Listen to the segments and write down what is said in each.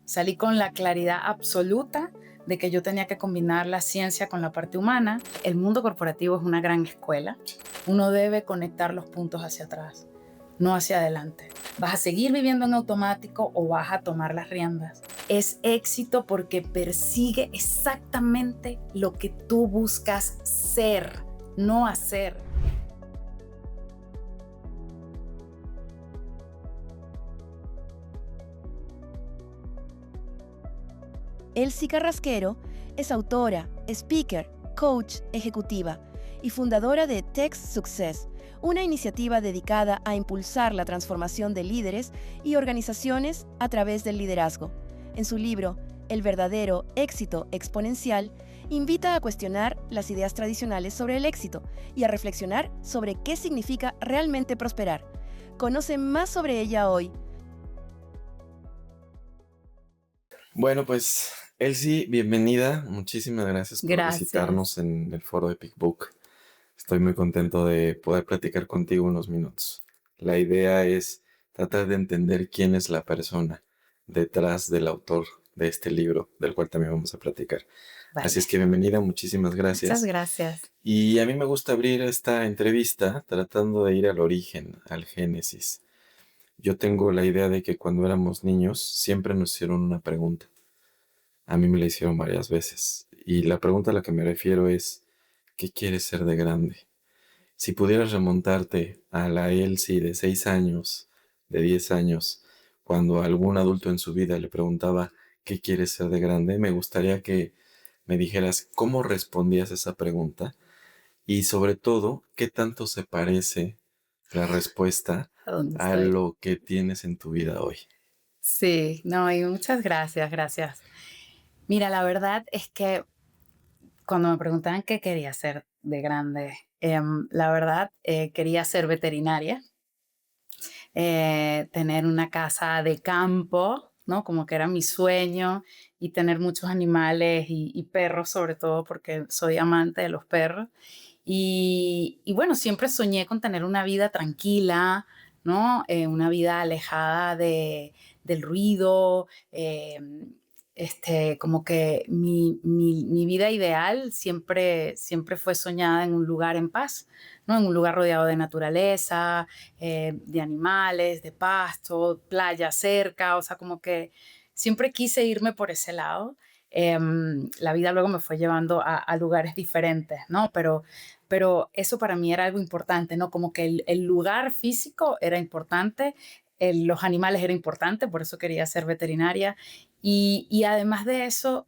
Salí con la claridad absoluta de que yo tenía que combinar la ciencia con la parte humana. El mundo corporativo es una gran escuela. Uno debe conectar los puntos hacia atrás, no hacia adelante. ¿Vas a seguir viviendo en automático o vas a tomar las riendas? Es éxito porque persigue exactamente lo que tú buscas ser, no hacer. Elsie Carrasquero es autora, speaker, coach ejecutiva y fundadora de Tech Success, una iniciativa dedicada a impulsar la transformación de líderes y organizaciones a través del liderazgo. En su libro, El verdadero éxito exponencial, invita a cuestionar las ideas tradicionales sobre el éxito y a reflexionar sobre qué significa realmente prosperar. Conoce más sobre ella hoy. Bueno, pues Elsie, bienvenida. Muchísimas gracias por visitarnos en el foro de PicBook. Estoy muy contento de poder platicar contigo unos minutos. La idea es tratar de entender quién es la persona detrás del autor de este libro, del cual también vamos a platicar. Vale. Así es que bienvenida, muchísimas gracias. Muchas gracias. Y a mí me gusta abrir esta entrevista tratando de ir al origen, al génesis. Yo tengo la idea de que cuando éramos niños siempre nos hicieron una pregunta. A mí me la hicieron varias veces. Y la pregunta a la que me refiero es, ¿qué quieres ser de grande? Si pudieras remontarte a la Elsie de 6 años, de 10 años, cuando algún adulto en su vida le preguntaba, ¿qué quieres ser de grande? Me gustaría que me dijeras cómo respondías a esa pregunta y sobre todo, ¿qué tanto se parece la respuesta a lo que tienes en tu vida hoy? Sí, no, y muchas gracias. Mira, la verdad es que cuando me preguntaban qué quería ser de grande, la verdad quería ser veterinaria, tener una casa de campo, ¿no? Como que era mi sueño, y tener muchos animales y perros, sobre todo porque soy amante de los perros. Y bueno, siempre soñé con tener una vida tranquila, ¿no? Una vida alejada del ruido. Como que mi vida ideal siempre fue soñada en un lugar en paz, ¿no? En un lugar rodeado de naturaleza, de animales, de pasto, playa cerca, o sea, como que siempre quise irme por ese lado. La vida luego me fue llevando a lugares diferentes, ¿no? Pero eso para mí era algo importante, ¿no? Como que el lugar físico era importante, los animales eran importantes, por eso quería ser veterinaria. Y además de eso,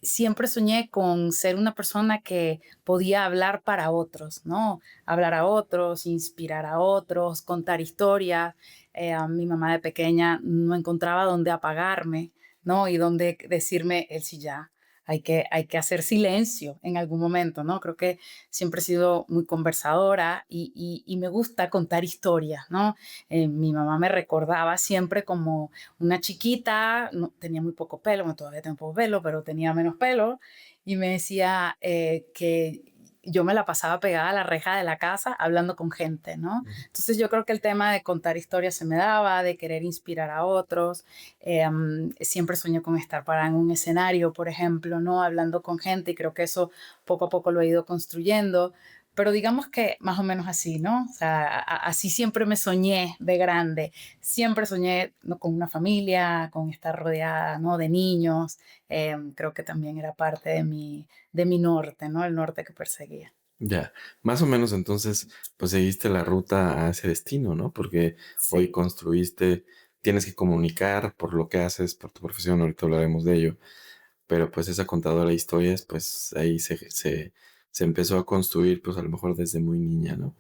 siempre soñé con ser una persona que podía hablar para otros, ¿no? Hablar a otros, inspirar a otros, contar historias. A mi mamá de pequeña no encontraba dónde apagarme, ¿no? Y dónde decirme, Elsie, ya, hay que hacer silencio en algún momento, ¿no? Creo que siempre he sido muy conversadora y me gusta contar historias, ¿no? Mi mamá me recordaba siempre como una chiquita, no, tenía muy poco pelo, bueno, todavía tengo poco pelo, pero tenía menos pelo, y me decía que yo me la pasaba pegada a la reja de la casa hablando con gente, ¿no? Entonces yo creo que el tema de contar historias se me daba, de querer inspirar a otros. Siempre soñé con estar parada en un escenario, por ejemplo, ¿no? Hablando con gente, y creo que eso poco a poco lo he ido construyendo. Pero digamos que más o menos así, ¿no? O sea, así siempre me soñé de grande. Siempre soñé, ¿no? Con una familia, con estar rodeada, ¿no? De niños. Creo que también era parte de mi norte, ¿no? El norte que perseguía. Ya, más o menos entonces, pues seguiste la ruta a ese destino, ¿no? Porque hoy Sí. construiste, tienes que comunicar por lo que haces, por tu profesión, ahorita hablaremos de ello, pero pues esa contadora de historias, pues ahí se empezó a construir, pues a lo mejor desde muy niña, ¿no?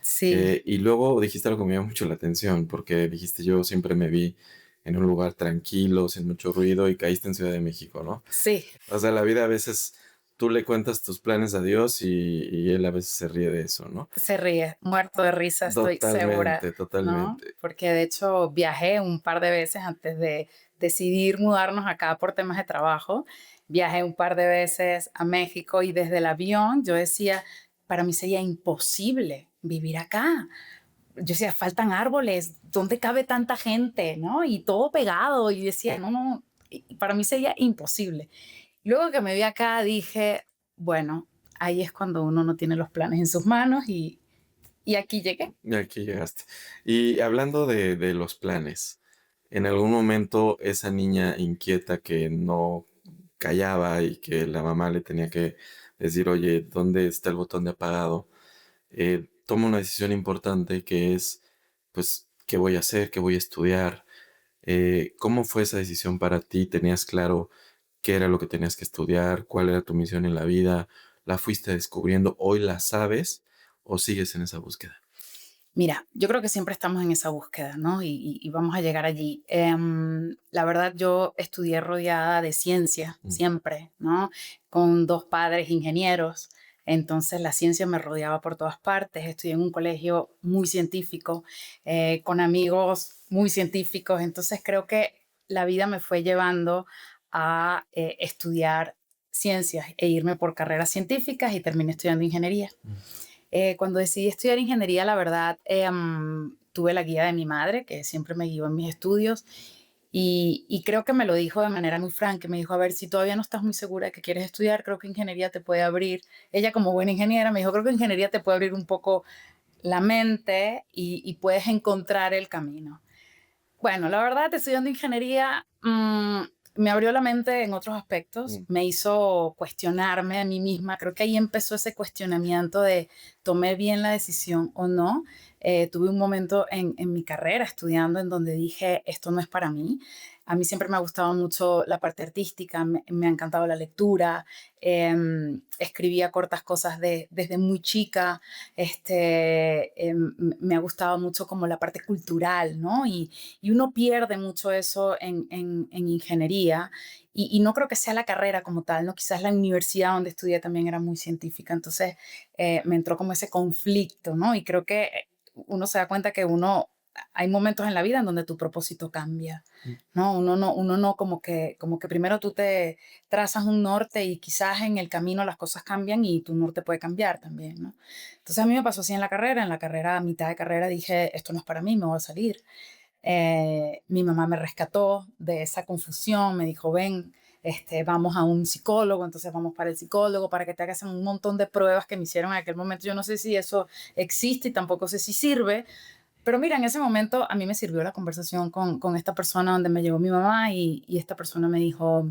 Sí. Y luego dijiste algo que me llamó mucho la atención, porque dijiste yo siempre me vi en un lugar tranquilo, sin mucho ruido, y caíste en Ciudad de México, ¿no? Sí. O sea, la vida a veces tú le cuentas tus planes a Dios y él a veces se ríe de eso, ¿no? Se ríe, muerto de risa, estoy segura, Totalmente, ¿no? totalmente. Porque de hecho viajé un par de veces antes de decidir mudarnos acá por temas de trabajo. Viajé un par de veces a México, y desde el avión yo decía, para mí sería imposible vivir acá. Yo decía, faltan árboles, ¿dónde cabe tanta gente? ¿No? Y todo pegado. Y decía, no, y para mí sería imposible. Luego que me vi acá dije, bueno, ahí es cuando uno no tiene los planes en sus manos y aquí llegué. Y aquí llegaste. Y hablando de los planes, en algún momento esa niña inquieta que no callaba y que la mamá le tenía que decir, oye, ¿dónde está el botón de apagado? Toma una decisión importante que es, pues, ¿qué voy a hacer? ¿Qué voy a estudiar? ¿Cómo fue esa decisión para ti? ¿Tenías claro qué era lo que tenías que estudiar? ¿Cuál era tu misión en la vida? ¿La fuiste descubriendo? ¿Hoy la sabes o sigues en esa búsqueda? Mira, yo creo que siempre estamos en esa búsqueda, ¿no? Y vamos a llegar allí. La verdad, yo estudié rodeada de ciencia, Mm. siempre, ¿no? Con dos padres ingenieros. Entonces, la ciencia me rodeaba por todas partes. Estudié en un colegio muy científico, con amigos muy científicos. Entonces, creo que la vida me fue llevando a estudiar ciencias e irme por carreras científicas y terminé estudiando ingeniería. Mm. Cuando decidí estudiar ingeniería, la verdad, tuve la guía de mi madre, que siempre me guió en mis estudios, y creo que me lo dijo de manera muy franca. Me dijo, a ver, si todavía no estás muy segura de que quieres estudiar, creo que ingeniería te puede abrir. Ella como buena ingeniera me dijo, creo que ingeniería te puede abrir un poco la mente y puedes encontrar el camino. Bueno, la verdad, estudiando ingeniería me abrió la mente en otros aspectos, Mm. me hizo cuestionarme a mí misma. Creo que ahí empezó ese cuestionamiento de tomé bien la decisión o no. Tuve un momento en mi carrera estudiando en donde dije, esto no es para mí. A mí siempre me ha gustado mucho la parte artística, me ha encantado la lectura, escribía cortas cosas desde muy chica, me ha gustado mucho como la parte cultural, ¿no? Y uno pierde mucho eso en ingeniería y no creo que sea la carrera como tal, ¿no? Quizás la universidad donde estudié también era muy científica, entonces me entró como ese conflicto, ¿no? Y creo que uno se da cuenta que hay momentos en la vida en donde tu propósito cambia, Mm. ¿no? Uno no como que primero tú te trazas un norte y quizás en el camino las cosas cambian y tu norte puede cambiar también, ¿no? Entonces a mí me pasó así en la carrera, a mitad de carrera dije, esto no es para mí, me voy a salir. Mi mamá me rescató de esa confusión, me dijo, ven, vamos a un psicólogo, entonces vamos para el psicólogo para que te hagas un montón de pruebas que me hicieron en aquel momento. Yo no sé si eso existe y tampoco sé si sirve, pero mira, en ese momento a mí me sirvió la conversación con esta persona donde me llevó mi mamá y esta persona me dijo,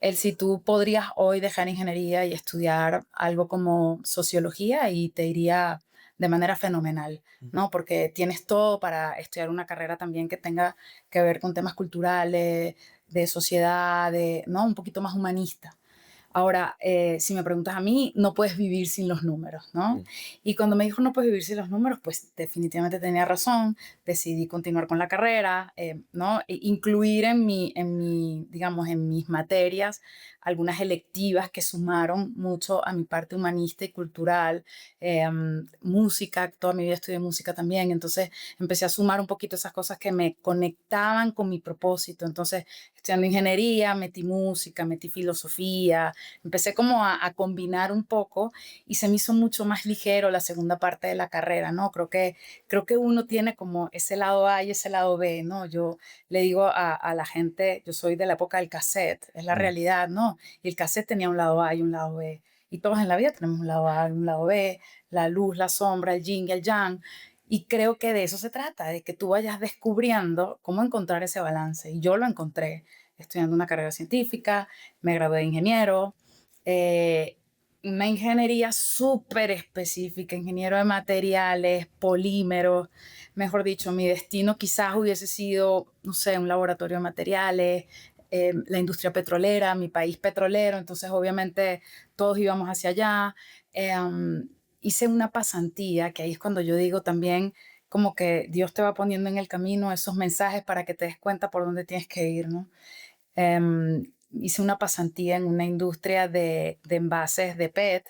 el si tú podrías hoy dejar ingeniería y estudiar algo como sociología y te iría de manera fenomenal, Mm. ¿no? Porque tienes todo para estudiar una carrera también que tenga que ver con temas culturales, de sociedad, ¿no? Un poquito más humanista. Ahora, si me preguntas a mí, no puedes vivir sin los números, ¿no? Mm. Y cuando me dijo no puedes vivir sin los números, pues definitivamente tenía razón. Decidí continuar con la carrera, ¿no? Incluir digamos, en mis materias algunas electivas que sumaron mucho a mi parte humanista y cultural, música, toda mi vida estudié música también, entonces empecé a sumar un poquito esas cosas que me conectaban con mi propósito. Entonces, estudiando ingeniería, metí música, metí filosofía, empecé como a combinar un poco y se me hizo mucho más ligero la segunda parte de la carrera, ¿no? Creo que uno tiene como ese lado A y ese lado B, ¿no? Yo le digo a la gente, yo soy de la época del cassette, es la Mm. realidad, ¿no? Y el cassette tenía un lado A y un lado B. Y todos en la vida tenemos un lado A y un lado B, la luz, la sombra, el yin y el yang. Y creo que de eso se trata, de que tú vayas descubriendo cómo encontrar ese balance. Y yo lo encontré estudiando una carrera científica, me gradué de ingeniero, eh, una ingeniería súper específica, ingeniero de materiales, polímeros. Mejor dicho, mi destino quizás hubiese sido, no sé, un laboratorio de materiales, la industria petrolera, mi país petrolero, entonces obviamente todos íbamos hacia allá. Hice una pasantía, que ahí es cuando yo digo también como que Dios te va poniendo en el camino esos mensajes para que te des cuenta por dónde tienes que ir, ¿no? Hice una pasantía en una industria de envases de PET,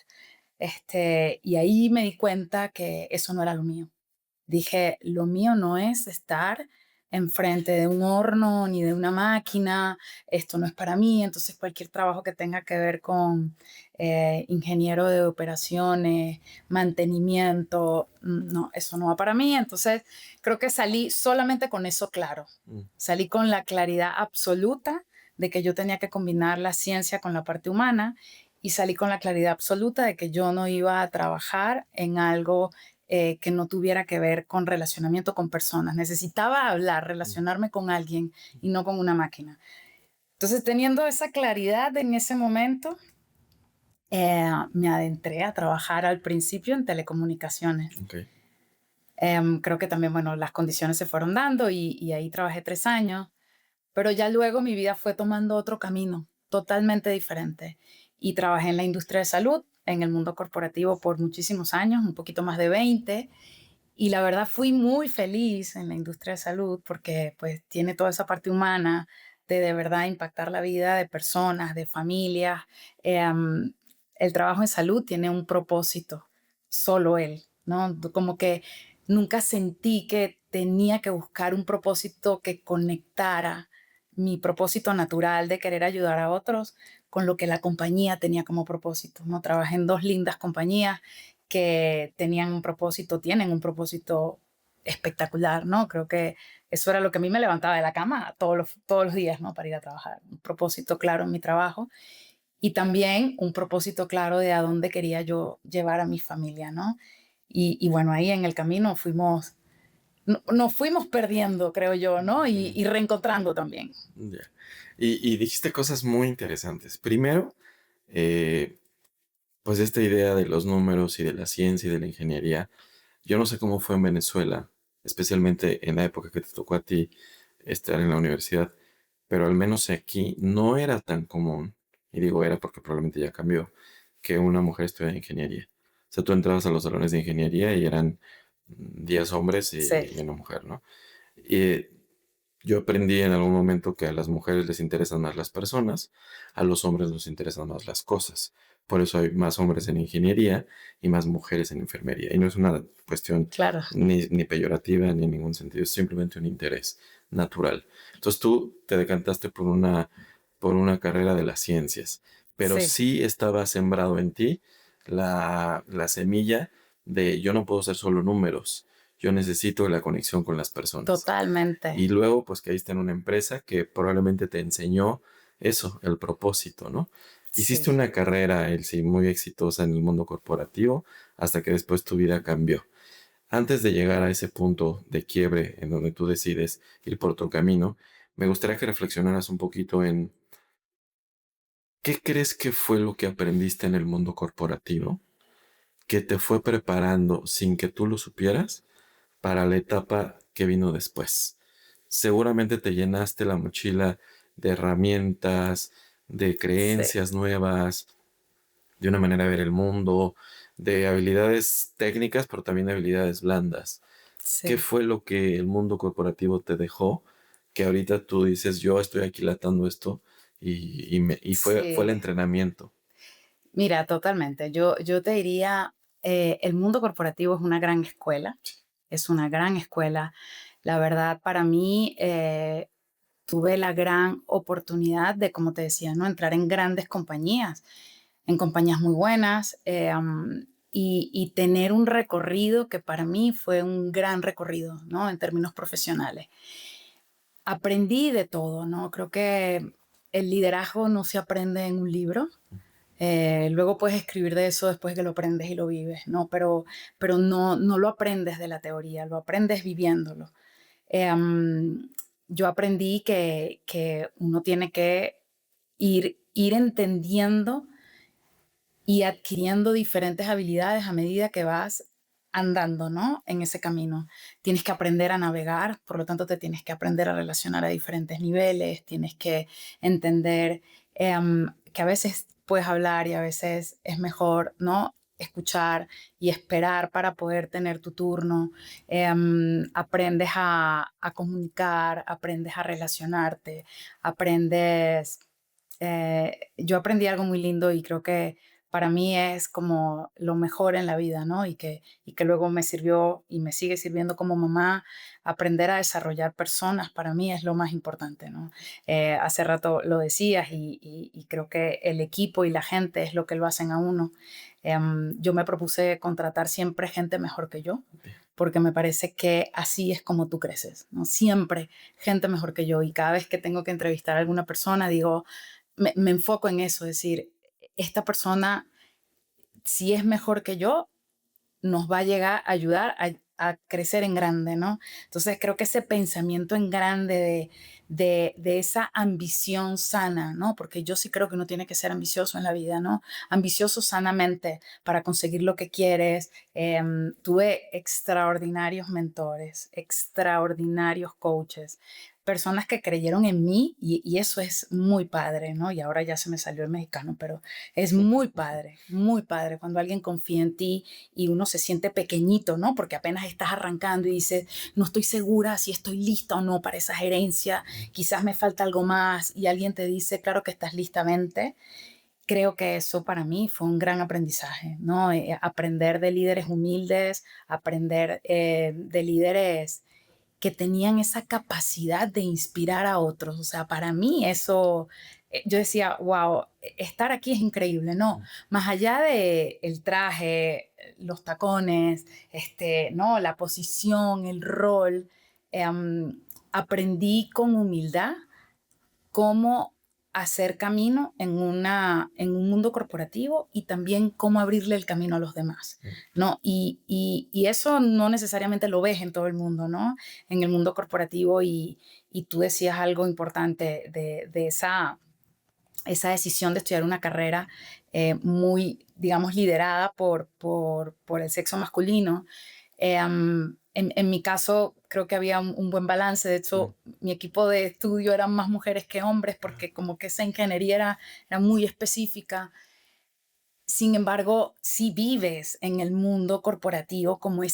y ahí me di cuenta que eso no era lo mío. Dije, lo mío no es estar enfrente de un horno ni de una máquina, esto no es para mí, entonces cualquier trabajo que tenga que ver con ingeniero de operaciones, mantenimiento, no, eso no va para mí, entonces creo que salí solamente con eso claro, Mm. salí con la claridad absoluta de que yo tenía que combinar la ciencia con la parte humana y salí con la claridad absoluta de que yo no iba a trabajar en algo que no tuviera que ver con relacionamiento con personas. Necesitaba hablar, relacionarme con alguien y no con una máquina. Entonces, teniendo esa claridad en ese momento, me adentré a trabajar al principio en telecomunicaciones. Ok. Creo que también, bueno, las condiciones se fueron dando y ahí trabajé 3 años, pero ya luego mi vida fue tomando otro camino totalmente diferente y trabajé en la industria de salud, en el mundo corporativo por muchísimos años, un poquito más de 20, y la verdad fui muy feliz en la industria de salud porque pues tiene toda esa parte humana de verdad impactar la vida de personas, de familias. El trabajo en salud tiene un propósito, solo él, ¿no? Como que nunca sentí que tenía que buscar un propósito que conectara mi propósito natural de querer ayudar a otros con lo que la compañía tenía como propósito, ¿no? Trabajé en 2 lindas compañías que tenían un propósito, tienen un propósito espectacular, ¿no? Creo que eso era lo que a mí me levantaba de la cama todos los días, ¿no? Para ir a trabajar. Un propósito claro en mi trabajo y también un propósito claro de a dónde quería yo llevar a mi familia, ¿no? Y bueno, ahí en el camino nos fuimos perdiendo, creo yo, ¿no? Mm, Y reencontrando también. ya. Y dijiste cosas muy interesantes. Primero, eh, pues esta idea de los números y de la ciencia y de la ingeniería. Yo no sé cómo fue en Venezuela, especialmente en la época que te tocó a ti estar en la universidad, pero al menos aquí no era tan común, y digo era porque probablemente ya cambió, que una mujer estudiara ingeniería. O sea, tú entrabas a los salones de ingeniería y eran 10 hombres Sí, y una mujer, ¿no? Y yo aprendí en algún momento que a las mujeres les interesan más las personas, a los hombres nos interesan más las cosas. Por eso hay más hombres en ingeniería y más mujeres en enfermería. Y no es una cuestión claro. ni peyorativa ni en ningún sentido, es simplemente un interés natural. Entonces tú te decantaste por una carrera de las ciencias, pero Sí, sí estaba sembrado en ti la semilla de yo no puedo ser solo números, yo necesito la conexión con las personas. totalmente. Y luego, pues caíste en una empresa que probablemente te enseñó eso, el propósito, ¿no? Hiciste Sí. una carrera, Elsie, muy exitosa en el mundo corporativo, hasta que después tu vida cambió. Antes de llegar a ese punto de quiebre en donde tú decides ir por otro camino, me gustaría que reflexionaras un poquito en qué crees que fue lo que aprendiste en el mundo corporativo que te fue preparando sin que tú lo supieras para la etapa que vino después. Seguramente te llenaste la mochila de herramientas, de Sí, creencias nuevas, de una manera de ver el mundo, de habilidades técnicas, pero también de habilidades blandas. ¿Qué sí. fue lo que el mundo corporativo te dejó? Que ahorita tú dices, yo estoy aquilatando esto y fue el Sí, entrenamiento. mira, totalmente. Yo te diría, el mundo corporativo es una gran escuela, es una gran escuela. La verdad, para mí, tuve la gran oportunidad de, como te decía, ¿no? Entrar en compañías muy buenas, y tener un recorrido que para mí fue un gran recorrido, ¿no? En términos profesionales. Aprendí de todo, ¿no? Creo que el liderazgo no se aprende en un libro. Luego puedes escribir de eso después que lo aprendes y lo vives, ¿no? Pero no lo aprendes de la teoría, lo aprendes viviéndolo. Em, yo aprendí que uno tiene que ir entendiendo y adquiriendo diferentes habilidades a medida que vas andando, ¿no? En ese camino. Tienes que aprender a navegar, por lo tanto te tienes que aprender a relacionar a diferentes niveles, tienes que entender que a veces puedes hablar y a veces es mejor, ¿no? Escuchar y esperar para poder tener tu turno. Aprendes a comunicar, aprendes a relacionarte, aprendes... yo aprendí algo muy lindo y creo que para mí es como lo mejor en la vida, ¿no? Y que luego me sirvió y me sigue sirviendo como mamá. Aprender a desarrollar personas para mí es lo más importante, ¿no? Hace rato lo decías y creo que el equipo y la gente es lo que lo hacen a uno. Yo me propuse contratar siempre gente mejor que yo, porque me parece que así es como tú creces, ¿no? Siempre gente mejor que yo. Y cada vez que tengo que entrevistar a alguna persona, digo, me enfoco en eso, es decir, esta persona, si es mejor que yo, nos va a llegar a ayudar a crecer en grande, ¿no? Entonces creo que ese pensamiento en grande de esa ambición sana, ¿no? Porque yo sí creo que uno tiene que ser ambicioso en la vida, ¿no? Ambicioso sanamente para conseguir lo que quieres. Tuve extraordinarios mentores, extraordinarios coaches, personas que creyeron en mí y eso es muy padre, ¿no? Y ahora ya se me salió el mexicano, pero es muy padre cuando alguien confía en ti y uno se siente pequeñito, ¿no? Porque apenas estás arrancando y dices, no estoy segura si estoy lista o no para esa gerencia, quizás me falta algo más y alguien te dice, claro que estás lista, vente. Creo que eso para mí fue un gran aprendizaje, ¿no? Aprender de líderes humildes, aprender de líderes que tenían esa capacidad de inspirar a otros. O sea, para mí eso, yo decía, wow, estar aquí es increíble, ¿no? Más allá de el traje, los tacones, ¿no? La posición, el rol, aprendí con humildad cómo hacer camino en un mundo corporativo y también cómo abrirle el camino a los demás, ¿no? Y eso no necesariamente lo ves en todo el mundo, ¿no? En el mundo corporativo y tú decías algo importante de esa decisión de estudiar una carrera muy, digamos, liderada por el sexo masculino. En mi caso, creo que había un buen balance. De hecho, mi equipo de estudio eran más mujeres que hombres porque como que esa ingeniería era muy específica. Sin embargo, si vives en el mundo corporativo como yo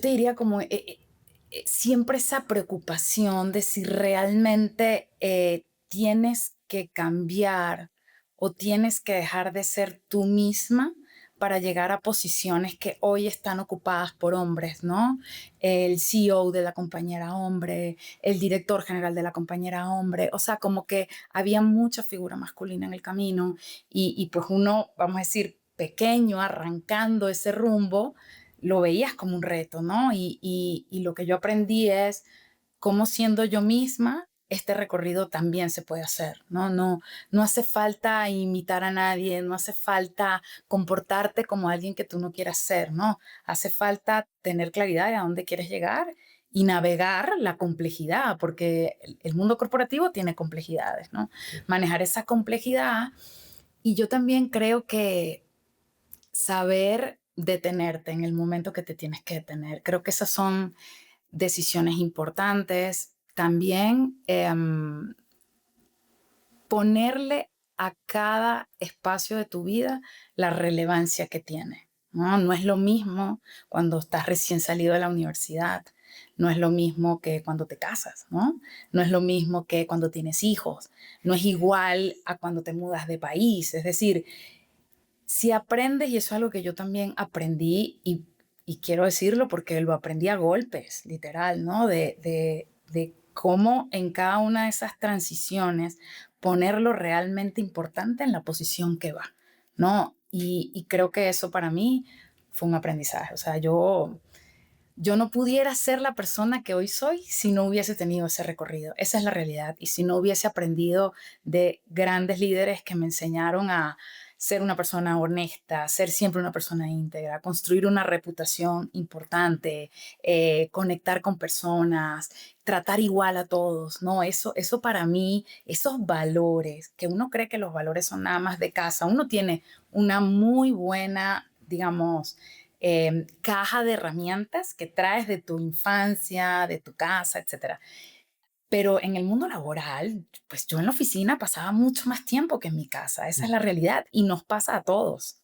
te diría como siempre esa preocupación de si realmente tienes que cambiar o tienes que dejar de ser tú misma para llegar a posiciones que hoy están ocupadas por hombres, ¿no? El CEO de la compañía era hombre, el director general de la compañía era hombre, o sea, como que había mucha figura masculina en el camino y pues uno, vamos a decir, pequeño, arrancando ese rumbo, lo veías como un reto, ¿no? Y lo que yo aprendí es cómo siendo yo misma, este recorrido también se puede hacer, ¿no? No hace falta imitar a nadie, no hace falta comportarte como alguien que tú no quieras ser, ¿no? Hace falta tener claridad de a dónde quieres llegar y navegar la complejidad, porque el mundo corporativo tiene complejidades, ¿no? Manejar esa complejidad. Y yo también creo que saber detenerte en el momento que te tienes que detener. Creo que esas son decisiones importantes. También ponerle a cada espacio de tu vida la relevancia que tiene, ¿no? No es lo mismo cuando estás recién salido de la universidad, no es lo mismo que cuando te casas, ¿no? No es lo mismo que cuando tienes hijos, no es igual a cuando te mudas de país. Es decir, si aprendes, y eso es algo que yo también aprendí y quiero decirlo porque lo aprendí a golpes, literal, ¿no? De cómo en cada una de esas transiciones poner lo realmente importante en la posición que va, ¿no? Y creo que eso para mí fue un aprendizaje. O sea, yo no pudiera ser la persona que hoy soy si no hubiese tenido ese recorrido. Esa es la realidad. Y si no hubiese aprendido de grandes líderes que me enseñaron a ser una persona honesta, ser siempre una persona íntegra, construir una reputación importante, conectar con personas, tratar igual a todos, ¿no? Eso para mí, esos valores, que uno cree que los valores son nada más de casa, uno tiene una muy buena, digamos, caja de herramientas que traes de tu infancia, de tu casa, etcétera. Pero en el mundo laboral, pues yo en la oficina pasaba mucho más tiempo que en mi casa, esa es la realidad y nos pasa a todos.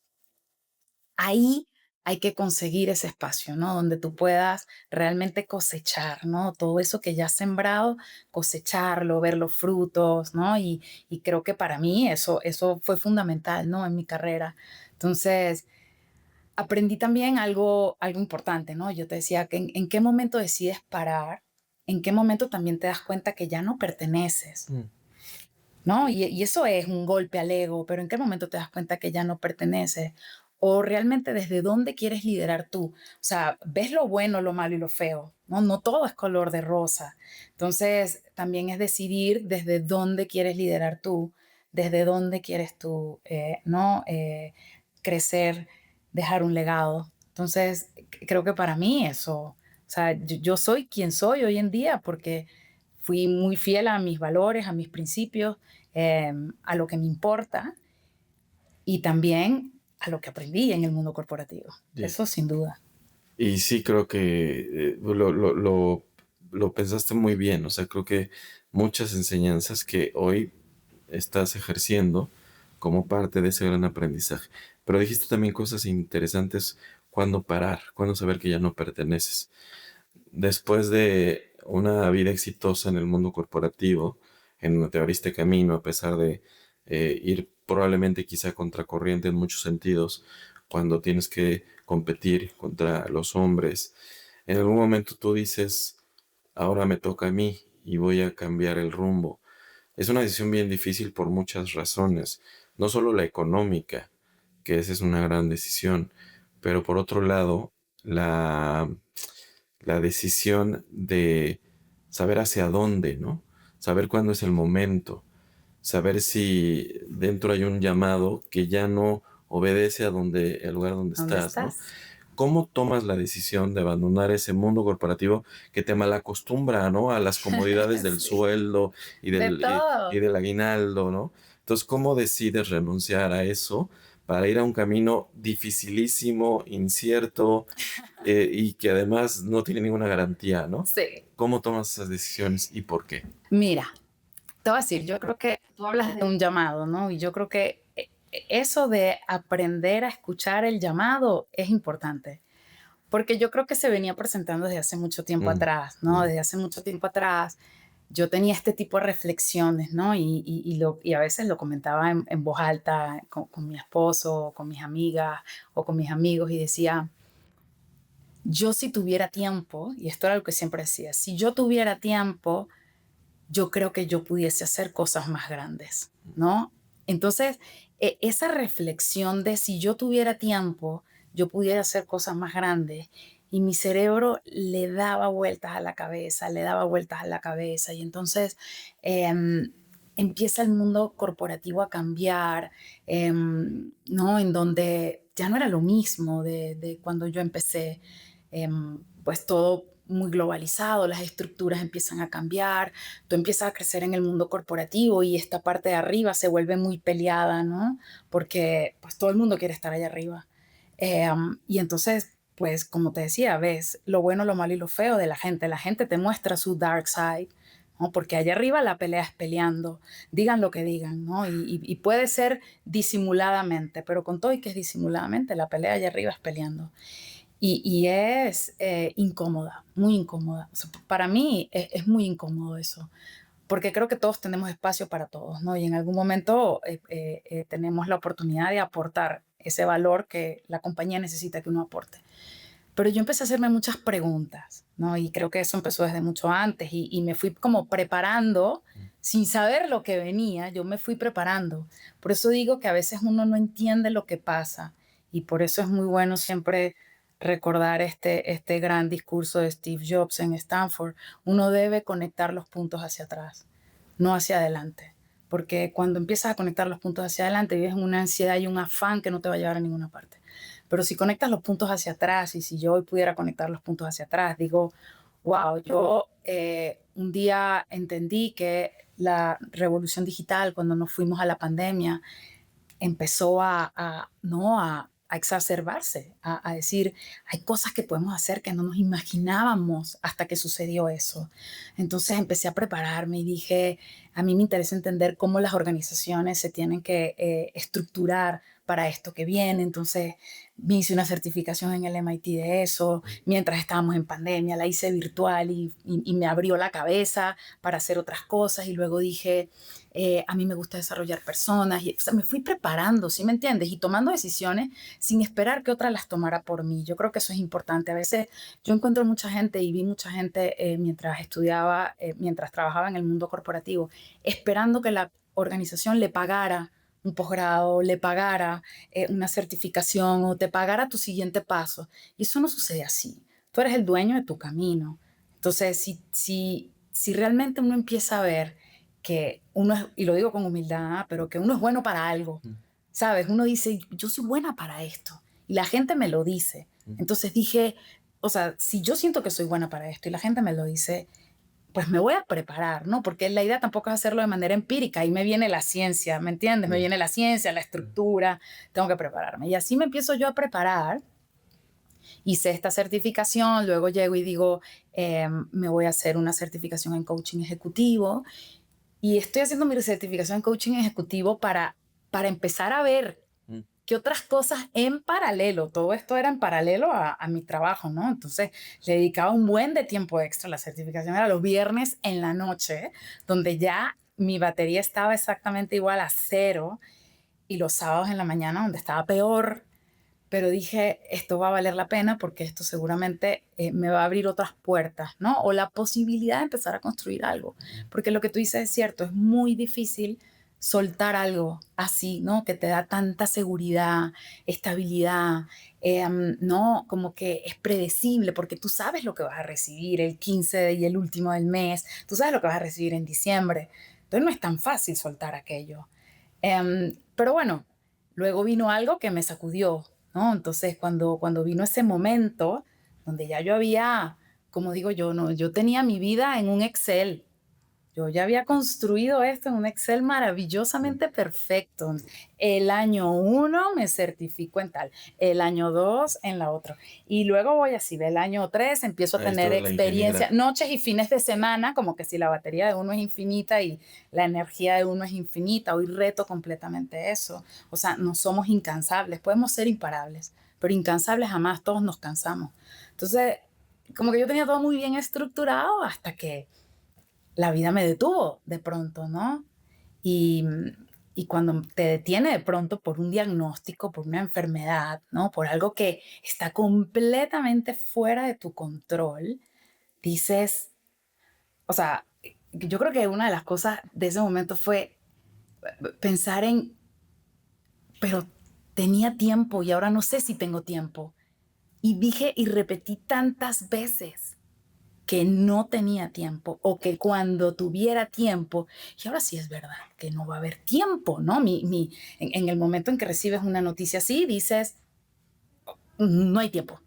Ahí hay que conseguir ese espacio, ¿no? Donde tú puedas realmente cosechar, ¿no? Todo eso que ya has sembrado, cosecharlo, ver los frutos, ¿no? Y creo que para mí eso fue fundamental, ¿no? En mi carrera. Entonces, aprendí también algo importante, ¿no? Yo te decía que en qué momento decides parar, en qué momento también te das cuenta que ya no perteneces, Mm. ¿no? Y eso es un golpe al ego, pero ¿en qué momento te das cuenta que ya no perteneces? O realmente desde dónde quieres liderar tú. O sea, ves lo bueno, lo malo y lo feo, ¿no? No todo es color de rosa. Entonces, también es decidir desde dónde quieres liderar tú, desde dónde quieres tú, ¿no? Crecer, dejar un legado. Entonces, creo que para mí eso, o sea, yo soy quien soy hoy en día porque fui muy fiel a mis valores, a mis principios, a lo que me importa y también a lo que aprendí en el mundo corporativo. Sí. Eso sin duda. Y sí, creo que lo pensaste muy bien. O sea, creo que muchas enseñanzas que hoy estás ejerciendo como parte de ese gran aprendizaje. Pero dijiste también cosas interesantes, cuándo parar, cuándo saber que ya no perteneces. Después de una vida exitosa en el mundo corporativo, en donde te abriste camino a pesar de ir probablemente quizá contracorriente en muchos sentidos, cuando tienes que competir contra los hombres, en algún momento tú dices, ahora me toca a mí y voy a cambiar el rumbo. Es una decisión bien difícil por muchas razones, no solo la económica, que esa es una gran decisión, pero por otro lado, la la decisión de saber hacia dónde, ¿no? Saber cuándo es el momento, saber si dentro hay un llamado que ya no obedece a donde, el lugar donde ¿Dónde estás, ¿no? estás? ¿Cómo tomas la decisión de abandonar ese mundo corporativo que te malacostumbra, ¿no? A las comodidades del Sí, sueldo de y todo. del aguinaldo, ¿no? Entonces, ¿cómo decides renunciar a eso para ir a un camino dificilísimo, incierto, y que además no tiene ninguna garantía, ¿no? Sí. ¿Cómo tomas esas decisiones y por qué? Mira, te voy a decir, yo creo que tú hablas de un llamado, ¿no? Y yo creo que eso de aprender a escuchar el llamado es importante. Porque yo creo que se venía presentando desde hace mucho tiempo Mm, atrás, ¿no? mm, Desde hace mucho tiempo atrás yo tenía este tipo de reflexiones, ¿no? Y a veces lo comentaba en voz alta con mi esposo, o con mis amigas o con mis amigos y decía, yo si tuviera tiempo, y esto era lo que siempre decía, si yo tuviera tiempo, yo creo que yo pudiese hacer cosas más grandes, ¿no? Entonces, esa reflexión de si yo tuviera tiempo, yo pudiera hacer cosas más grandes, y mi cerebro le daba vueltas a la cabeza, le daba vueltas a la cabeza, y entonces empieza el mundo corporativo a cambiar, ¿no? En donde ya no era lo mismo de cuando yo empecé, pues todo muy globalizado, las estructuras empiezan a cambiar, tú empiezas a crecer en el mundo corporativo y esta parte de arriba se vuelve muy peleada, ¿no? Porque pues todo el mundo quiere estar allá arriba. Y entonces, pues como te decía, ves lo bueno, lo malo y lo feo de la gente te muestra su dark side, ¿no? Porque allá arriba la pelea es peleando, digan lo que digan, ¿no? Y puede ser disimuladamente, pero con todo y que es disimuladamente, la pelea allá arriba es peleando. Y es incómoda, muy incómoda. O sea, para mí es muy incómodo eso, porque creo que todos tenemos espacio para todos, ¿no? Y en algún momento tenemos la oportunidad de aportar ese valor que la compañía necesita que uno aporte. Pero yo empecé a hacerme muchas preguntas, ¿no? Y creo que eso empezó desde mucho antes y me fui como preparando sin saber lo que venía, yo me fui preparando. Por eso digo que a veces uno no entiende lo que pasa y por eso es muy bueno siempre recordar este gran discurso de Steve Jobs en Stanford. Uno debe conectar los puntos hacia atrás, no hacia adelante. Porque cuando empiezas a conectar los puntos hacia adelante, vives en una ansiedad y un afán que no te va a llevar a ninguna parte. Pero si conectas los puntos hacia atrás, y si yo hoy pudiera conectar los puntos hacia atrás, digo, wow, yo un día entendí que la revolución digital, cuando nos fuimos a la pandemia, empezó ¿no? A exacerbarse, a decir, hay cosas que podemos hacer que no nos imaginábamos hasta que sucedió eso. Entonces empecé a prepararme y dije, a mí me interesa entender cómo las organizaciones se tienen que estructurar para esto que viene. Entonces me hice una certificación en el MIT de eso, mientras estábamos en pandemia, la hice virtual y me abrió la cabeza para hacer otras cosas. Y luego dije, a mí me gusta desarrollar personas. Y, o sea, me fui preparando, ¿sí me entiendes? Y tomando decisiones sin esperar que otra las tomara por mí. Yo creo que eso es importante. A veces yo encuentro mucha gente y vi mucha gente mientras estudiaba, mientras trabajaba en el mundo corporativo, esperando que la organización le pagara un posgrado, le pagara una certificación o te pagara tu siguiente paso. Y eso no sucede así. Tú eres el dueño de tu camino. Entonces, si realmente uno empieza a ver que uno es, y lo digo con humildad, pero que uno es bueno para algo, ¿sabes? Uno dice, yo soy buena para esto. Y la gente me lo dice. Entonces dije, o sea, si yo siento que soy buena para esto y la gente me lo dice, pues me voy a preparar, ¿no? Porque la idea tampoco es hacerlo de manera empírica. Ahí me viene la ciencia, ¿me entiendes? Me viene la ciencia, la estructura, tengo que prepararme. Y así me empiezo yo a preparar. Hice esta certificación, luego llego y digo, me voy a hacer una certificación en coaching ejecutivo. Y estoy haciendo mi certificación en coaching ejecutivo para empezar a ver qué otras cosas en paralelo. Todo esto era en paralelo a mi trabajo, ¿no? Entonces le dedicaba un buen de tiempo extra. La certificación era los viernes en la noche, donde ya mi batería estaba exactamente igual a cero, y los sábados en la mañana, donde estaba peor. Pero dije, esto va a valer la pena porque esto seguramente me va a abrir otras puertas, ¿no? O la posibilidad de empezar a construir algo. Porque lo que tú dices es cierto, es muy difícil soltar algo así, ¿no? Que te da tanta seguridad, estabilidad, ¿no? Como que es predecible porque tú sabes lo que vas a recibir el 15 y el último del mes, tú sabes lo que vas a recibir en diciembre. Entonces no es tan fácil soltar aquello. Pero bueno, luego vino algo que me sacudió, ¿no? Entonces, cuando vino ese momento donde ya yo había, como digo yo, no, yo tenía mi vida en un Excel. Yo ya había construido esto en un Excel maravillosamente perfecto. El año 1 me certifico en tal, el año 2 en la otra. Y luego voy así, del año 3 empiezo a Ahí tener está la experiencia, ingeniera. noches y fines de semana, como que si la batería de uno es infinita y la energía de uno es infinita. Hoy reto completamente eso. O sea, no somos incansables, podemos ser imparables, pero incansables jamás, todos nos cansamos. Entonces, como que yo tenía todo muy bien estructurado hasta que la vida me detuvo de pronto, ¿no? Y, y cuando te detiene de pronto por un diagnóstico, por una enfermedad, ¿no? Por algo que está completamente fuera de tu control, dices, o sea, yo creo que una de las cosas de ese momento fue pensar en, pero tenía tiempo y ahora no sé si tengo tiempo. Y dije y repetí tantas veces que no tenía tiempo o que cuando tuviera tiempo, y ahora sí es verdad que no va a haber tiempo, ¿no? En el momento en que recibes una noticia así, dices, no hay tiempo.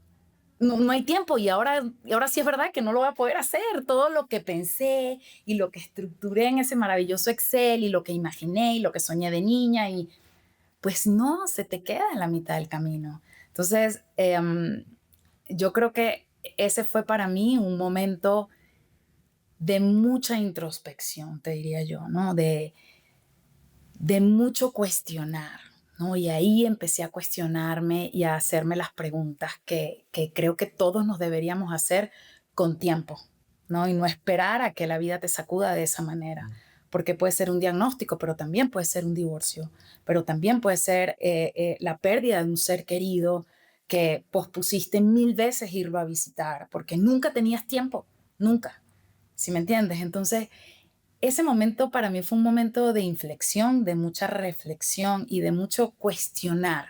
No, no hay tiempo y ahora sí es verdad que no lo voy a poder hacer. Todo lo que pensé y lo que estructuré en ese maravilloso Excel y lo que imaginé y lo que soñé de niña y pues no, se te queda en la mitad del camino. Entonces, yo creo que ese fue para mí un momento de mucha introspección, te diría yo, ¿no? De mucho cuestionar, ¿no? Y ahí empecé a cuestionarme y a hacerme las preguntas que creo que todos nos deberíamos hacer con tiempo, ¿no? Y no esperar a que la vida te sacuda de esa manera, porque puede ser un diagnóstico, pero también puede ser un divorcio, pero también puede ser la pérdida de un ser querido que pospusiste 1000 veces irlo a visitar, porque nunca tenías tiempo, nunca. ¿Sí me entiendes? Entonces, ese momento para mí fue un momento de inflexión, de mucha reflexión y de mucho cuestionar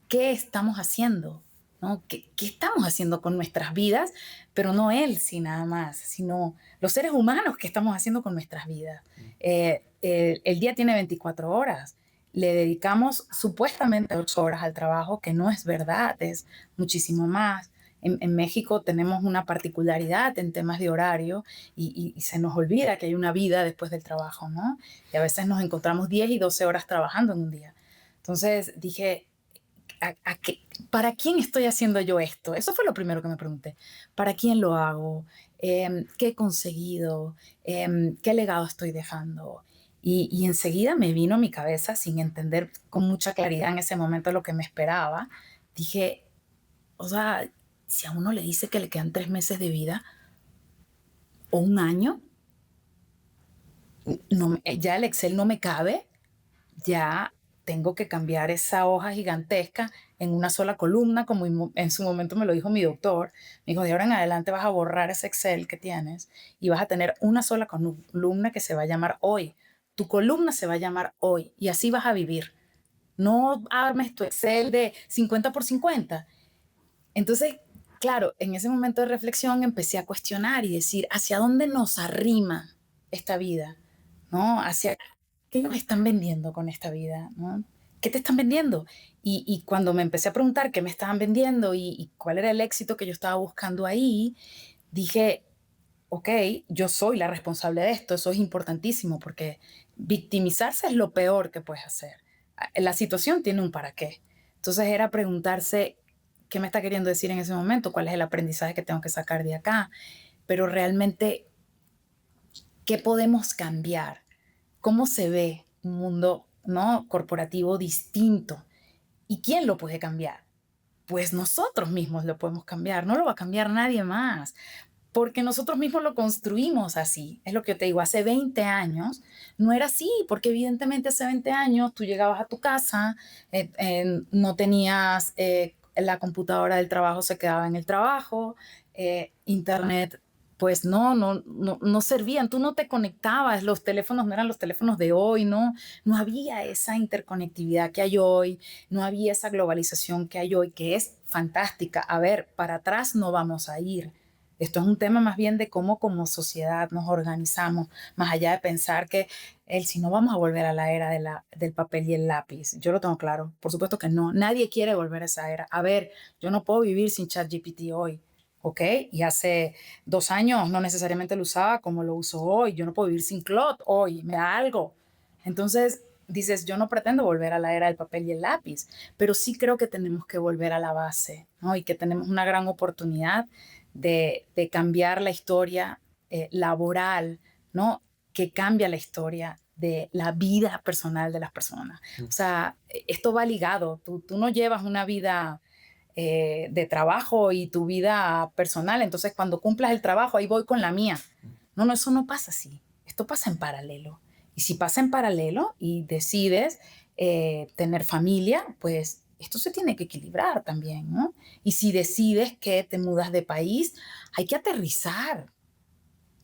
qué estamos haciendo, ¿no? ¿Qué estamos haciendo con nuestras vidas? Pero no él, sí, nada más, sino los seres humanos que estamos haciendo con nuestras vidas. El día tiene 24 horas. Le dedicamos supuestamente 8 horas al trabajo, que no es verdad, es muchísimo más. En México tenemos una particularidad en temas de horario y se nos olvida que hay una vida después del trabajo, ¿no? Y a veces nos encontramos 10 y 12 horas trabajando en un día. Entonces dije, ¿para quién estoy haciendo yo esto? Eso fue lo primero que me pregunté. ¿Para quién lo hago? ¿Qué he conseguido? ¿Qué legado estoy dejando? Y enseguida me vino a mi cabeza, sin entender con mucha claridad en ese momento lo que me esperaba, dije, o sea, si a uno le dice que le quedan 3 meses de vida o un año, no, ya el Excel no me cabe, ya tengo que cambiar esa hoja gigantesca en una sola columna, como en su momento me lo dijo mi doctor. Me dijo, de ahora en adelante vas a borrar ese Excel que tienes y vas a tener una sola columna que se va a llamar hoy. Tu columna se va a llamar hoy y así vas a vivir. No armes tu Excel de 50 por 50. Entonces, claro, en ese momento de reflexión empecé a cuestionar y decir, ¿hacia dónde nos arrima esta vida? ¿No? ¿Hacia qué nos están vendiendo con esta vida? ¿No? ¿Qué te están vendiendo? Y cuando me empecé a preguntar qué me estaban vendiendo y cuál era el éxito que yo estaba buscando ahí, dije, ok, yo soy la responsable de esto, eso es importantísimo porque victimizarse es lo peor que puedes hacer. La situación tiene un para qué. Entonces era preguntarse qué me está queriendo decir en ese momento, cuál es el aprendizaje que tengo que sacar de acá, pero realmente, ¿qué podemos cambiar? ¿Cómo se ve un mundo, ¿no?, corporativo distinto? ¿Y quién lo puede cambiar? Pues nosotros mismos lo podemos cambiar, no lo va a cambiar nadie más, porque nosotros mismos lo construimos así. Es lo que yo te digo, hace 20 años no era así, porque evidentemente hace 20 años tú llegabas a tu casa, no tenías, la computadora del trabajo se quedaba en el trabajo, internet pues no servían, tú no te conectabas, los teléfonos no eran los teléfonos de hoy, no había esa interconectividad que hay hoy, no había esa globalización que hay hoy, que es fantástica. A ver, para atrás no vamos a ir. Esto es un tema más bien de cómo como sociedad nos organizamos, más allá de pensar que si no vamos a volver a la era del papel y el lápiz. Yo lo tengo claro, por supuesto que no. Nadie quiere volver a esa era. A ver, yo no puedo vivir sin ChatGPT hoy, ¿ok? Y hace 2 años no necesariamente lo usaba como lo uso hoy. Yo no puedo vivir sin Claude hoy, me da algo. Entonces dices, yo no pretendo volver a la era del papel y el lápiz, pero sí creo que tenemos que volver a la base, ¿no? Y que tenemos una gran oportunidad de cambiar la historia laboral, ¿no? Que cambia la historia de la vida personal de las personas. O sea, esto va ligado. Tú no llevas una vida de trabajo y tu vida personal, entonces cuando cumplas el trabajo, ahí voy con la mía. No, eso no pasa así. Esto pasa en paralelo. Y si pasa en paralelo y decides tener familia, pues esto se tiene que equilibrar también, ¿no? Y si decides que te mudas de país, hay que aterrizar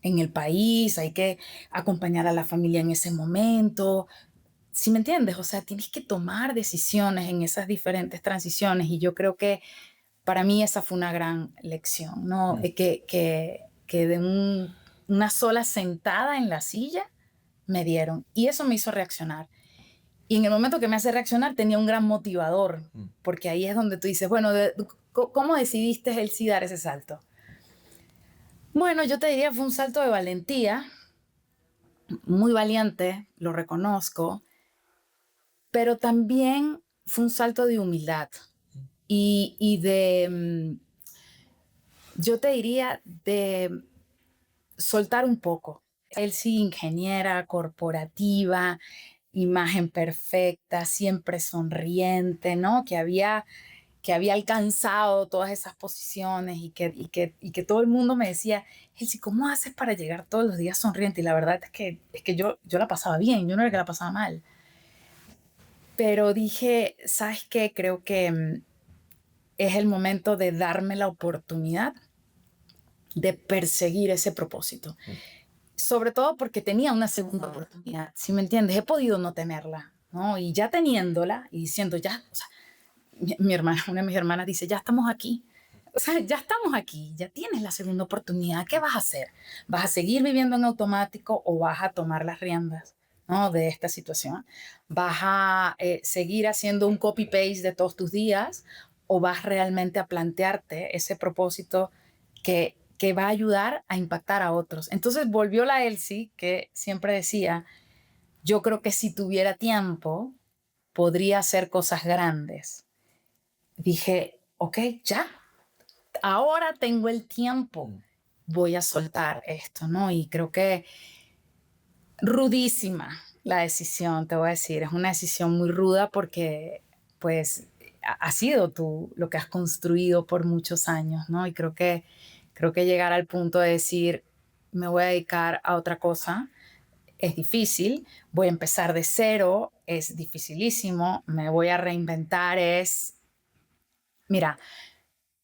en el país, hay que acompañar a la familia en ese momento. ¿Sí me entiendes? O sea, tienes que tomar decisiones en esas diferentes transiciones y yo creo que para mí esa fue una gran lección, ¿no? Que de una sola sentada en la silla me dieron y eso me hizo reaccionar. Y en el momento que me hace reaccionar tenía un gran motivador, porque ahí es donde tú dices, bueno, ¿cómo decidiste el sí dar ese salto? Bueno, yo te diría fue un salto de valentía, muy valiente, lo reconozco, pero también fue un salto de humildad y yo te diría de soltar un poco. Él sí, ingeniera corporativa, imagen perfecta, siempre sonriente, ¿no? Que había alcanzado todas esas posiciones y que todo el mundo me decía, Elsie, ¿cómo haces para llegar todos los días sonriente? Y la verdad es que yo la pasaba bien, yo no era que la pasaba mal. Pero dije, ¿sabes qué? Creo que es el momento de darme la oportunidad de perseguir ese propósito. Sobre todo porque tenía una segunda oportunidad, ¿sí me entiendes? He podido no tenerla, ¿no? Y ya teniéndola y diciendo ya, o sea, mi hermana, una de mis hermanas dice, ya estamos aquí. O sea, ya estamos aquí, ya tienes la segunda oportunidad. ¿Qué vas a hacer? ¿Vas a seguir viviendo en automático o vas a tomar las riendas, ¿no?, de esta situación? ¿Vas a seguir haciendo un copy-paste de todos tus días o vas realmente a plantearte ese propósito que va a ayudar a impactar a otros? Entonces volvió la Elsie que siempre decía, yo creo que si tuviera tiempo, podría hacer cosas grandes. Dije, ok, ya, ahora tengo el tiempo, voy a soltar esto, ¿no? Y creo que rudísima, La decisión, te voy a decir, es una decisión muy ruda porque, pues, ha sido tú lo que has construido por muchos años, ¿no? Y creo que llegar al punto de decir, me voy a dedicar a otra cosa, es difícil, voy a empezar de cero, es dificilísimo, me voy a reinventar, es, mira,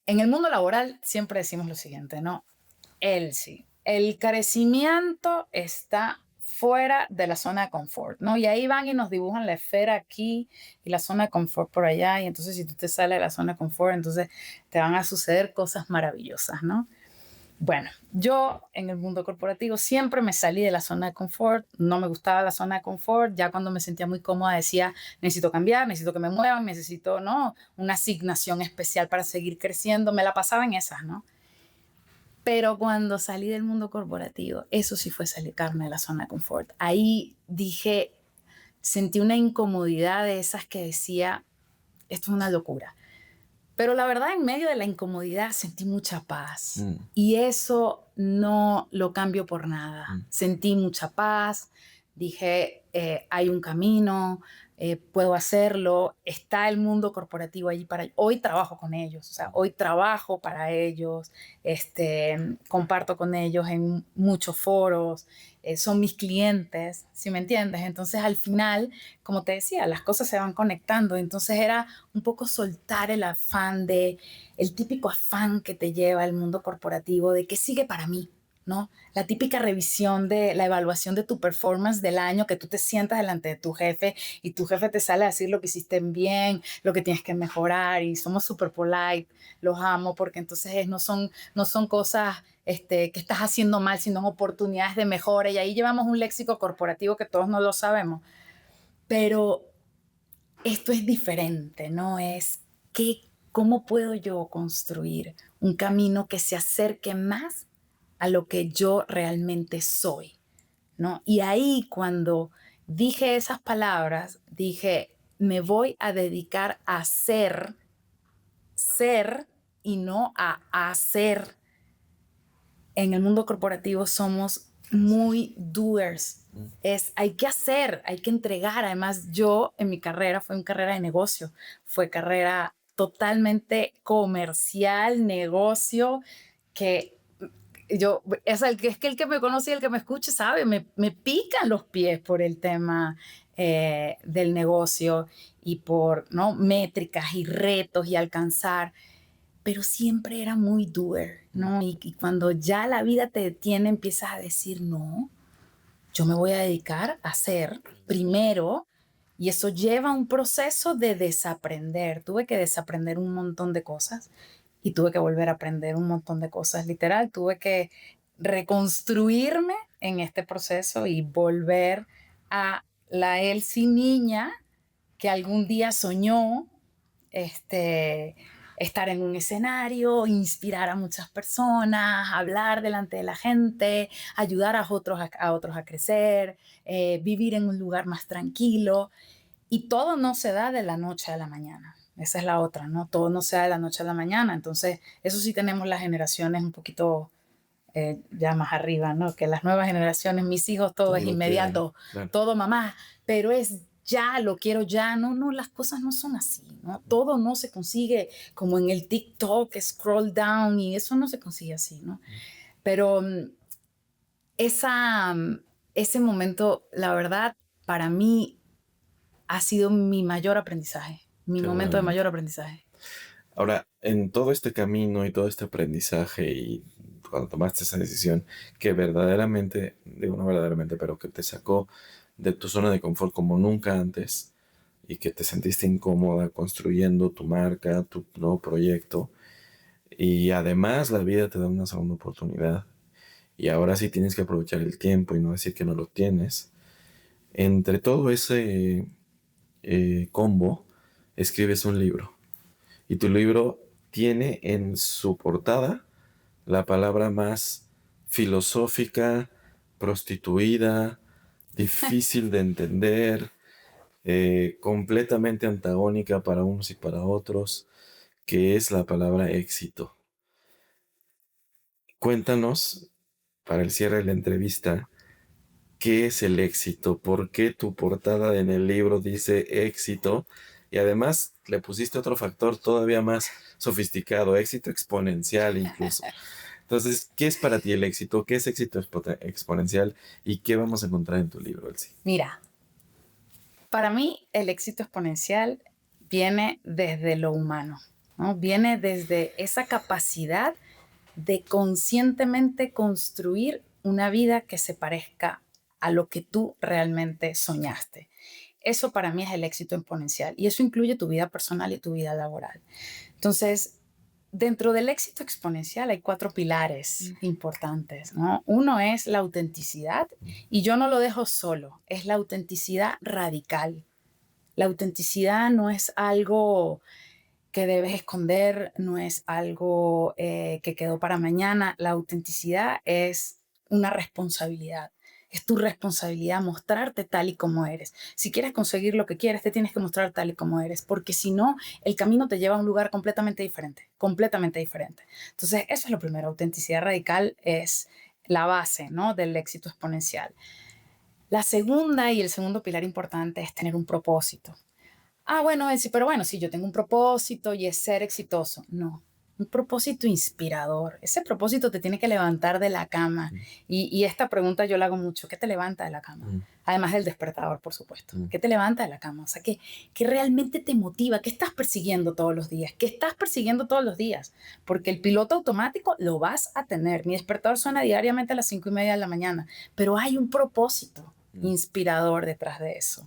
en el mundo laboral siempre decimos lo siguiente, ¿no? El crecimiento está fuera de la zona de confort, ¿no? Y ahí van y nos dibujan la esfera aquí y la zona de confort por allá. Y entonces si tú te sales de la zona de confort, entonces te van a suceder cosas maravillosas, ¿no? Bueno, yo en el mundo corporativo siempre me salí de la zona de confort, no me gustaba la zona de confort, ya cuando me sentía muy cómoda decía, necesito cambiar, necesito que me muevan, necesito, ¿no? Una asignación especial para seguir creciendo, me la pasaba en esas, ¿no? Pero cuando salí del mundo corporativo, eso sí fue sacarme de la zona de confort. Ahí dije, sentí una incomodidad de esas que decía, esto es una locura. Pero la verdad, en medio de la incomodidad sentí mucha paz. Y eso no lo cambio por nada. Sentí mucha paz, dije, hay un camino, puedo hacerlo, está el mundo corporativo allí para... Hoy trabajo con ellos, o sea, hoy trabajo para ellos, comparto con ellos en muchos foros, son mis clientes, ¿sí me entiendes? Entonces, al final, como te decía, las cosas se van conectando. Entonces, era un poco soltar el afán el típico afán que te lleva al mundo corporativo de qué sigue para mí, ¿no? La típica revisión de la evaluación de tu performance del año, que tú te sientas delante de tu jefe y tu jefe te sale a decir lo que hiciste bien, lo que tienes que mejorar, y somos super polite, los amo, porque entonces no son cosas que estás haciendo mal, sino oportunidades de mejora, y ahí llevamos un léxico corporativo que todos no lo sabemos, pero esto es diferente, ¿no? Es cómo puedo yo construir un camino que se acerque más a lo que yo realmente soy, ¿no? Y ahí cuando dije esas palabras, dije, me voy a dedicar a ser y no a hacer. En el mundo corporativo somos muy doers. Hay que hacer, hay que entregar. Además, yo en mi carrera fue una carrera de negocio, fue carrera totalmente comercial, negocio, que yo, es que el que me conoce y el que me escuche sabe, me pican los pies por el tema del negocio y por, ¿no? Métricas y retos y alcanzar, pero siempre era muy doer, ¿no? Y cuando ya la vida te detiene, empiezas a decir, no, yo me voy a dedicar a hacer primero, y eso lleva un proceso de desaprender. Tuve que desaprender un montón de cosas y tuve que volver a aprender un montón de cosas, literal. Tuve que reconstruirme en este proceso y volver a la Elsie niña que algún día soñó estar en un escenario, inspirar a muchas personas, hablar delante de la gente, ayudar a otros a crecer, vivir en un lugar más tranquilo. Y todo no se da de la noche a la mañana. Esa es la otra, ¿no? Todo no se da de la noche a la mañana. Entonces, eso sí tenemos las generaciones un poquito ya más arriba, ¿no? Que las nuevas generaciones, mis hijos, todo es inmediato, claro. Todo mamá, pero es ya, lo quiero ya. No, no, las cosas no son así, ¿no? Todo no se consigue como en el TikTok, scroll down, y eso no se consigue así, ¿no? Pero ese momento, la verdad, para mí ha sido mi mayor aprendizaje, mi momento de mayor aprendizaje. Ahora, en todo este camino y todo este aprendizaje y cuando tomaste esa decisión que verdaderamente, digo no verdaderamente, pero que te sacó de tu zona de confort como nunca antes y que te sentiste incómoda construyendo tu marca, tu nuevo proyecto, y además la vida te da una segunda oportunidad y ahora sí tienes que aprovechar el tiempo y no decir que no lo tienes. Entre todo ese combo, escribes un libro. Y tu libro tiene en su portada la palabra más filosófica, prostituida, difícil de entender, completamente antagónica para unos y para otros, que es la palabra éxito. Cuéntanos, para el cierre de la entrevista, ¿Qué es el éxito? ¿Por qué tu portada en el libro dice éxito? Y además le pusiste otro factor todavía más sofisticado, éxito exponencial incluso. Entonces, ¿qué es para ti el éxito? ¿Qué es éxito exponencial? ¿Y qué vamos a encontrar en tu libro, Elsie? Mira, para mí el éxito exponencial viene desde lo humano, ¿no? Viene desde esa capacidad de conscientemente construir una vida que se parezca a lo que tú realmente soñaste. Eso para mí es el éxito exponencial y eso incluye tu vida personal y tu vida laboral. Entonces, dentro del éxito exponencial hay 4 pilares importantes, ¿no? Uno es la autenticidad y yo no lo dejo solo, es la autenticidad radical. La autenticidad no es algo que debes esconder, no es algo que quedó para mañana. La autenticidad es una responsabilidad. Es tu responsabilidad mostrarte tal y como eres. Si quieres conseguir lo que quieres, te tienes que mostrar tal y como eres, porque si no, el camino te lleva a un lugar completamente diferente, completamente diferente. Entonces, eso es lo primero. Autenticidad radical es la base, ¿no?, del éxito exponencial. La segunda y el segundo pilar importante es tener un propósito. Bueno, sí, pero bueno, sí, yo tengo un propósito y es ser exitoso. No, un propósito inspirador. Ese propósito te tiene que levantar de la cama. Y esta pregunta yo la hago mucho. ¿Qué te levanta de la cama? Además del despertador, por supuesto. ¿Qué te levanta de la cama? O sea, ¿qué realmente te motiva? ¿Qué estás persiguiendo todos los días? ¿Qué estás persiguiendo todos los días? Porque el piloto automático lo vas a tener. Mi despertador suena diariamente a las 5:30 de la mañana, pero hay un propósito inspirador detrás de eso.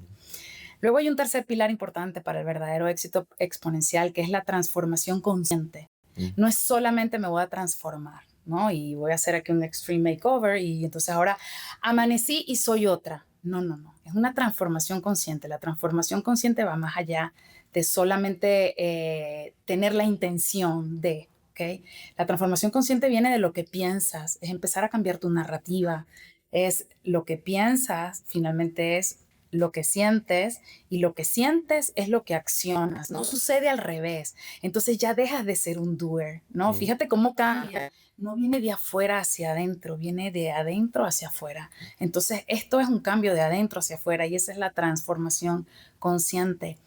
Luego hay un tercer pilar importante para el verdadero éxito exponencial, que es la transformación consciente. No es solamente me voy a transformar, ¿no? Y voy a hacer aquí un extreme makeover y entonces ahora amanecí y soy otra. No, no, no. Es una transformación consciente. La transformación consciente va más allá de solamente tener la intención de, ¿ok? La transformación consciente viene de lo que piensas, es empezar a cambiar tu narrativa, es lo que piensas, finalmente es lo que sientes y lo que sientes es lo que accionas, no sucede al revés. Entonces ya dejas de ser un doer, ¿no? Fíjate cómo cambia. No viene de afuera hacia adentro, viene de adentro hacia afuera. Entonces esto es un cambio de adentro hacia afuera y esa es la transformación consciente.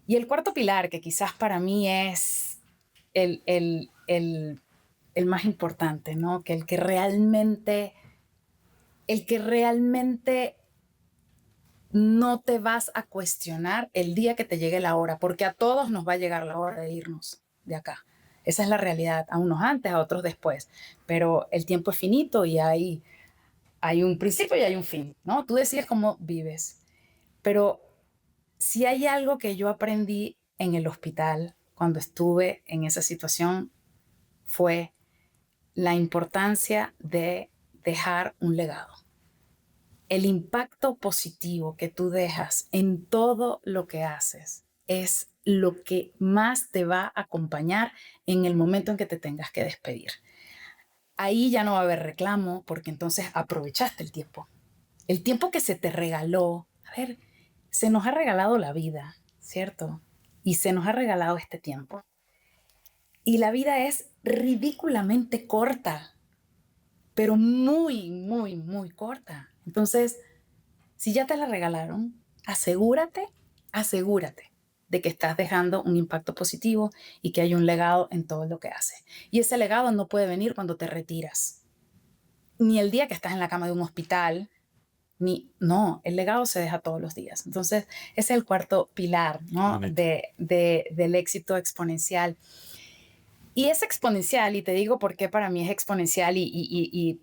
Y el cuarto pilar, que quizás para mí es el más importante, ¿no? Que el que realmente no te vas a cuestionar el día que te llegue la hora, porque a todos nos va a llegar la hora de irnos de acá. Esa es la realidad, a unos antes, a otros después. Pero el tiempo es finito y hay un principio y hay un fin, ¿no? Tú decides cómo vives. Pero si hay algo que yo aprendí en el hospital cuando estuve en esa situación fue la importancia de dejar un legado. El impacto positivo que tú dejas en todo lo que haces es lo que más te va a acompañar en el momento en que te tengas que despedir. Ahí ya no va a haber reclamo porque entonces aprovechaste el tiempo. El tiempo que se te regaló. A ver, se nos ha regalado la vida, ¿cierto? Y se nos ha regalado este tiempo. Y la vida es ridículamente corta, pero muy, muy, muy corta. Entonces, si ya te la regalaron, asegúrate de que estás dejando un impacto positivo y que hay un legado en todo lo que haces. Y ese legado no puede venir cuando te retiras, ni el día que estás en la cama de un hospital, no, el legado se deja todos los días. Entonces, ese es el cuarto pilar, ¿no?, del éxito exponencial. Y es exponencial, y te digo por qué para mí es exponencial, y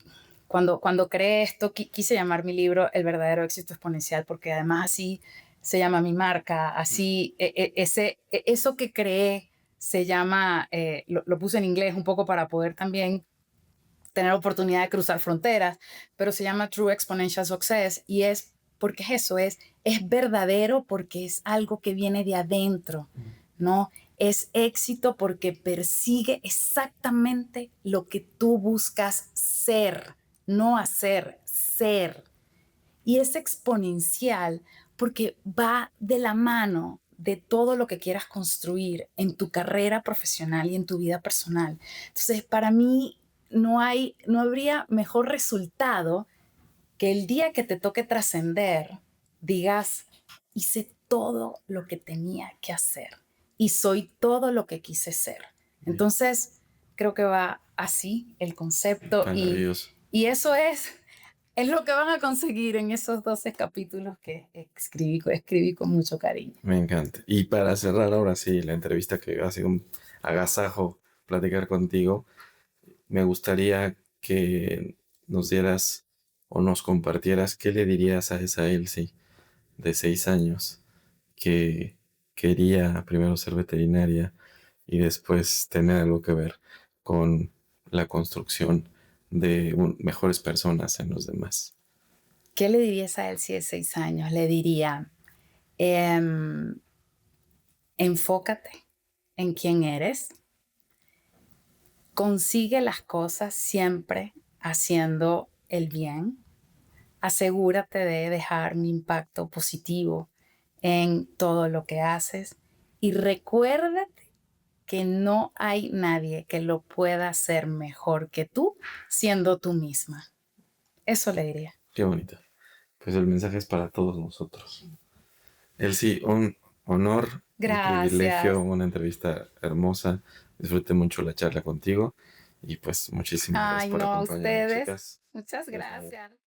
cuando creé esto, quise llamar mi libro El verdadero éxito exponencial, porque además así se llama mi marca, así eso que creé se llama, lo puse en inglés un poco para poder también tener oportunidad de cruzar fronteras, pero se llama True Exponential Success y es porque es verdadero porque es algo que viene de adentro, ¿no? Es éxito porque persigue exactamente lo que tú buscas ser, no hacer, ser. Y es exponencial porque va de la mano de todo lo que quieras construir en tu carrera profesional y en tu vida personal. Entonces, para mí no habría mejor resultado que el día que te toque trascender, digas, hice todo lo que tenía que hacer y soy todo lo que quise ser. Entonces, creo que va así el concepto Maravilloso. y eso es lo que van a conseguir en esos 12 capítulos que escribí con mucho cariño. Me encanta. Y para cerrar ahora sí la entrevista, que ha sido un agasajo platicar contigo, me gustaría que nos dieras o nos compartieras qué le dirías a esa Elsie de 6 años que quería primero ser veterinaria y después tener algo que ver con la construcción de mejores personas en los demás. ¿Qué le dirías a él si es 6 años? Le diría, em, enfócate en quién eres, consigue las cosas siempre haciendo el bien, asegúrate de dejar un impacto positivo en todo lo que haces y recuérdate que no hay nadie que lo pueda hacer mejor que tú siendo tú misma. Eso le diría. Qué bonito. Pues el mensaje es para todos nosotros. Elsie, un honor, un privilegio, Gracias. una entrevista hermosa. Disfruté mucho la charla contigo y pues muchísimas gracias Ay, por no, a acompañarnos, ustedes. chicas. Muchas Dios mediante. gracias.